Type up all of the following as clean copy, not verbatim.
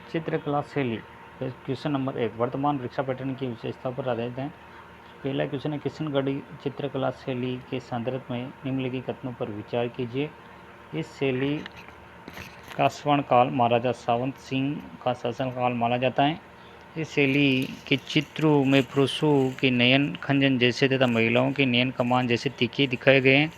चित्रकला शैली। Question number 1 वर्तमान परीक्षा पैटर्न की विशेषता पर आधारित है। पहला क्वेश्चन है, किशनगढ़ी चित्रकला शैली के संदर्भ में निम्नलिखित कथनों पर विचार कीजिए। इस शैली का स्वर्ण काल महाराजा सावंत सिंह का शासनकाल माना जाता है। इस शैली के चित्रों में पुरुषों के नयन खंजन जैसे तथा महिलाओं के नयन कमान जैसे तीखे दिखाए गए हैं।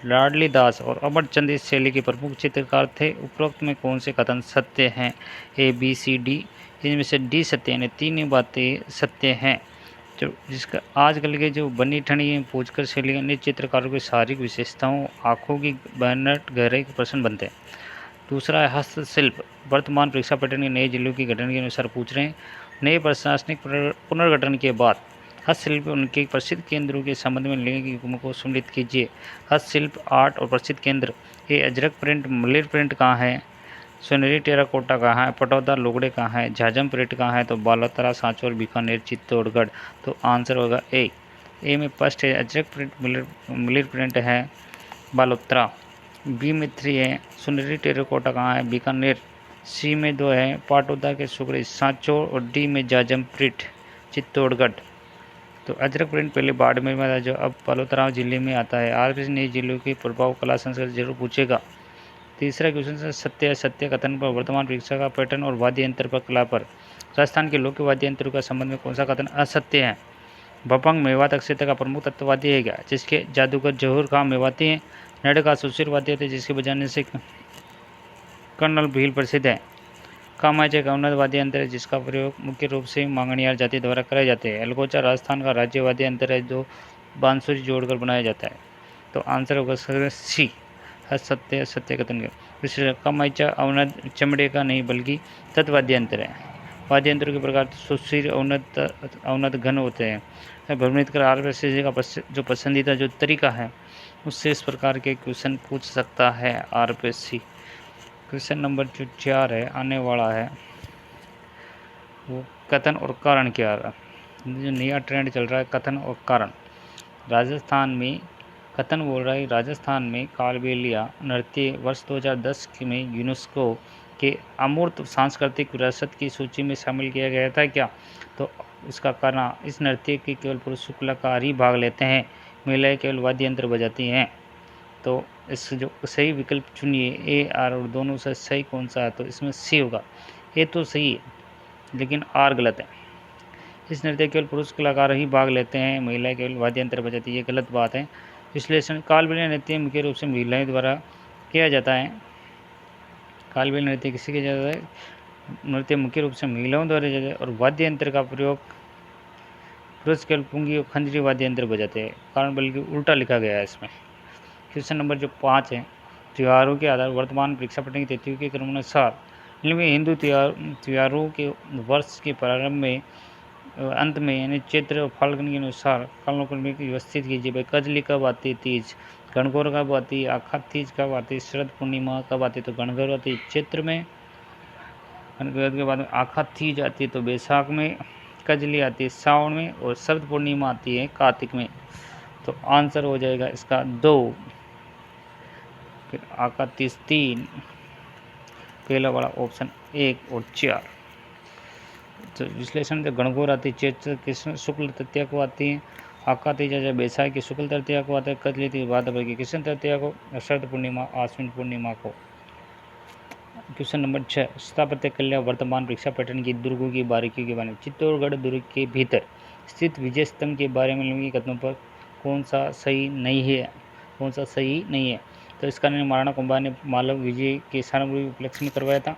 लाडली दास और अमरचंद इस शैली के प्रमुख चित्रकार थे। उपरोक्त में कौन से कथन सत्य हैं? A B C D. इनमें से डी सत्य, यानी तीन बातें सत्य हैं। जो जिसका आजकल के जो बनी ठनी पूछकर शैली अन्य चित्रकारों की शारीरिक विशेषताओं, आँखों की बनट, गहराई के प्रश्न बनते हैं। दूसरा है हस्तशिल्प। वर्तमान परीक्षा पैटर्न के नए जिलों की गठन के अनुसार पूछ रहे हैं। नए प्रशासनिक पुनर्गठन के बाद हस्तशिल्प उनके प्रसिद्ध केंद्रों के संबंध में लिंग को सम्मिलित कीजिए। हस्तशिल्प आर्ट और प्रसिद्ध केंद्र, ये अजरक प्रिंट, मलेर प्रिंट कहाँ है? सोनेरी टेराकोटा कहाँ है? पटौदा लुगड़े कहाँ है? झाजम प्रिंट कहाँ है? तो बालोतरा, सांचौर, बीकानेर, चित्तौड़गढ़। तो आंसर होगा ए में फर्स्ट है अजरक प्रिंट, मलेर प्रिंट है बालोतरा। बी में 3 है सोनेरी टेराकोटा कहाँ है? बीकानेर। सी में 2 है पाटौदा के सुगड़ी, सांचौर। और डी में झाजम प्रिंट, चित्तौड़गढ़। तो अजरक प्रिंट पहले बाड़मेर में था, जो अब बालोतरा जिले में आता है। आरबीसी नए जिलों के प्रभाव कला संस्कृति जरूर पूछेगा। तीसरा क्वेश्चन है सत्य कथन पर वर्तमान परीक्षा का पैटर्न और वाद्य यंत्र पर कला पर राजस्थान के लोक वाद्य यंत्रों का संबंध में कौन सा कथन असत्य है? भपंग मेवात क्षेत्र का प्रमुख तत्ववादी है क्या? जिसके जादूगर जहूर खां मेवाती हैं। नड का सुशीर वाद्य थे, जिसके बजाने से कर्नल भील प्रसिद्ध है। कामाचे का उन्नत वाद्य यंत्र है, जिसका प्रयोग मुख्य रूप से मांगणियार जाति द्वारा कराए जाते हैं। अलगोचा राजस्थान का राज्य वाद्य यंत्र है, जो बांसुरी जोड़कर बनाया जाता है। तो आंसर होगा सी, सत्य कथन के। कामाचा अवनत चमड़े का नहीं बल्कि तत्वाद्य यंत्र है। वाद्य यंत्रों के प्रकार सुशीर, अवनत घन होते हैं। भ्रमित कर आरबीसी का जो पसंदीदा जो तरीका है, उससे इस प्रकार के क्वेश्चन पूछ सकता है आरबीसी। क्वेश्चन नंबर जो 4 है आने वाला है, वो कथन और कारण क्या है। जो नया ट्रेंड चल रहा है, कथन और कारण। राजस्थान में कथन बोल रहा है, राजस्थान में कालबेलिया नृत्य वर्ष 2010 में यूनेस्को के अमूर्त सांस्कृतिक विरासत की सूची में शामिल किया गया था क्या? तो इसका कारण, इस नृत्य के केवल पुरुष कलाकार ही भाग लेते हैं, महिलाएं केवल वाद्य यंत्र बजाती हैं। तो इस जो सही विकल्प चुनिए, ए आर, और दोनों से सही कौन सा है? तो इसमें सी होगा। ए तो सही है, लेकिन आर गलत है। इस नृत्य केवल पुरुष कलाकार ही भाग लेते हैं, महिलाएं केवल वाद्य यंत्र बजाती है, ये गलत बात है। विश्लेषण, कालबेलिया नृत्य मुख्य रूप से महिलाएं द्वारा किया जाता है। कालबेलिया नृत्य किसी के जाता है? नृत्य मुख्य रूप से महिलाओं द्वारा जाता है, और वाद्य यंत्र का प्रयोग पुरुष केवल पुंगी और खंजरी वाद्य यंत्र बजाते हैं। कारण बल्कि उल्टा लिखा गया है इसमें। क्वेश्चन नंबर जो 5 है, त्योहारों के आधार वर्तमान परीक्षा पैटर्न की तिथियों के क्रमानुसार इनमें हिंदू त्योहारों के वर्ष के प्रारंभ में अंत में, यानी चैत्र और फाल्गुन के अनुसार कालों में व्यवस्थित कीजिए। भाई कजली कब आती है? तीज। गणगौर कब आती है? आखा तीज कब आती है? शरद पूर्णिमा कब आती है? तो गणगौर आती है चैत्र में, गणगौर के बाद में आखा तीज आती है तो बैसाख में, कजली आती है सावन में, और शरद पूर्णिमा आती है कार्तिक में। तो आंसर हो जाएगा इसका 2, फिर आका 3, पहला वाला ऑप्शन 1 और 4। तो विश्लेषण, जब गणगौर आती है चैत्र कृष्ण शुक्ल तृतीया को आती है, आका तीजा जब बैसाख की शुक्ल तृतीया को आता है, कजली तीज भाद्रपद की कृष्ण तृतीया को, शरद पूर्णिमा आश्विन पूर्णिमा को। क्वेश्चन नंबर 6, स्थापत्य कला वर्तमान परीक्षा पैटर्न की दुर्गों की बारीकियों के बारे में। चित्तौड़गढ़ दुर्ग के भीतर स्थित विजय स्तंभ के बारे में निम्नलिखित कथनों पर कौन सा सही नहीं है? तो इसका निर्माण महाराणा कुंभा ने मालव विजय के सार्वजनिक उपलक्ष्य में करवाया था।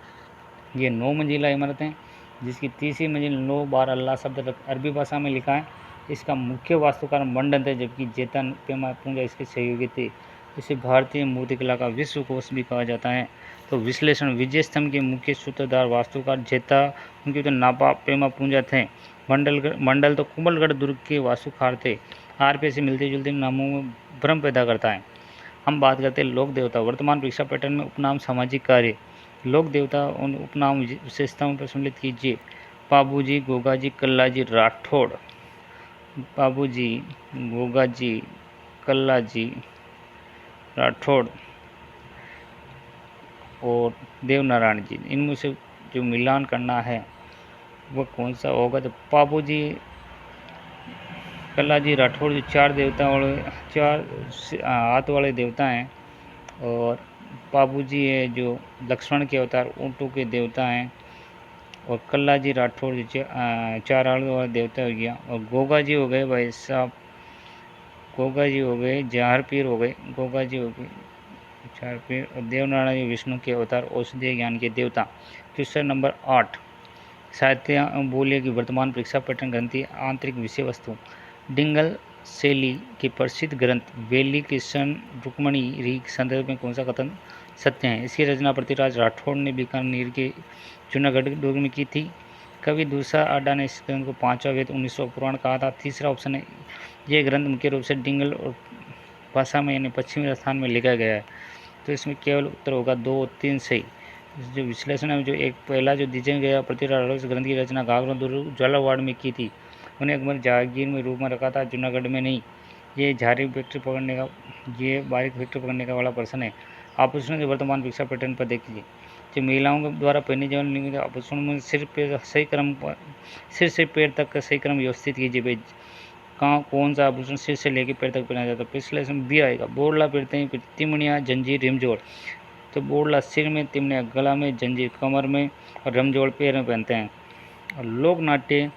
ये 9 मंजिला इमारत है, जिसकी तीसरी मंजिल 9 12 अल्लाह शब्द अरबी भाषा में लिखा है। इसका मुख्य वास्तुकार मंडन थे, जबकि जेता पेमा पूंजा इसके सहयोगी थे। इसे भारतीय मूर्तिकला का विश्व कोश भी कहा जाता है। तो विश्लेषण, विजय स्तंभ के मुख्य सूत्रधार वास्तुकार जेता, उनके तो नापा पेमा पूंजा थे। मंडल तो कुंभलगढ़ दुर्ग के वास्तुकार थे। आरपी से मिलते जुलते नामों में भ्रम पैदा करता है। हम बात करते हैं लोक देवता। वर्तमान परीक्षा पैटर्न में उपनाम सामाजिक कार्य। लोक देवता उन उपनाम विशेषताओं पर सम्मिलित कीजिए। बाबूजी, गोगाजी, कल्लाजी, राठौड़। बाबूजी, गोगाजी, कल्लाजी, राठौड़ और देवनारायण जी। इनमें से जो मिलान करना है वह कौन सा होगा? तो पापू जी कल्ला जी राठौड़ जो चार हाथ वाले देवता हैं, और पापू जी है जो लक्ष्मण के अवतार ऊँटों के देवता हैं, और कल्ला जी राठौड़ जो चार हाथ वाले देवता हो गया, और गोगा जी हो गए भाई साहब, गोगा जी हो गए जहर पीर हो गए, गोगा जी हो गए चार पीर, और देवनारायण जी विष्णु के अवतार औषधीय ज्ञान के देवता। क्वेश्चन नंबर 8, साहित्य बोलिए कि वर्तमान परीक्षा पैटर्न ग्रंथि आंतरिक विषय वस्तु। डिंगल शैली के प्रसिद्ध ग्रंथ वेली कृष्ण रुक्मणी री के संदर्भ में कौन सा कथन सत्य है? इसकी रचना पृथ्वीराज राठौड़ ने बीकानेर के जूनागढ़ दुर्ग में की थी। कवि दूसरा आडा ने इस ग्रंथ को 5वां वेद 1900 पुराण कहा था। तीसरा ऑप्शन है, यह ग्रंथ मुख्य रूप से डिंगल और भाषा में यानी पश्चिमी राजस्थान में लिखा गया है। तो इसमें केवल उत्तर होगा 2 और 3 सही। जो विश्लेषण है, जो एक पहला जो दिया गया पृथ्वीराज इस ग्रंथ की रचना घाघरा दुर्ग झालावाड़ में की थी। उन्हें अकबर जहांगीर में रूप में रखा था, जूनागढ़ में नहीं। ये झारी फैक्ट्री पकड़ने का, ये बारीक फैक्ट्री पकड़ने का वाला प्रश्न है। आभूषण के वर्तमान परीक्षा पैटर्न पर देखिए। जो महिलाओं के द्वारा पहने जाने वाले आभूषण में सिर से पैर तक का सही क्रम व्यवस्थित कीजिए भाई। कहाँ कौन सा आभूषण सिर से लेकर पैर तक पहना जाता है? पिछले इसमें बी आएगा। बोरला पहनते हैं, तिमणिया, जंजीर, रिमजोड़। तो बोरला सिर में, तिमणिया गला में, जंजीर कमर में, और रमजोड़ पैर में पहनते हैं। और लोक नाट्य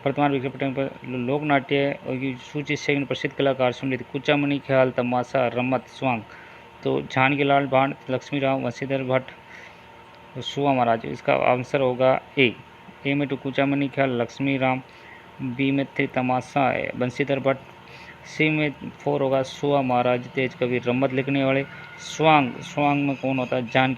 वर्तमान परीक्षा पैटर्न पर लोक नाट्य की सूची से प्रसिद्ध कलाकार सुनित कुचामणि, ख्याल, तमाशा, रमत, स्वांग। तो जानकीलाल भाट, लक्ष्मीराव, वंशीधर भट्ट, सुआ महाराज। इसका आंसर होगा ए में 2 कुचामणि, ख्याल, लक्ष्मी राम, बी में 3 तमाशा है बंशीधर भट्ट, सी में 4 होगा सुआ महाराज तेज कवि रमत लिखने वाले, स्वांग में कौन होता है? जान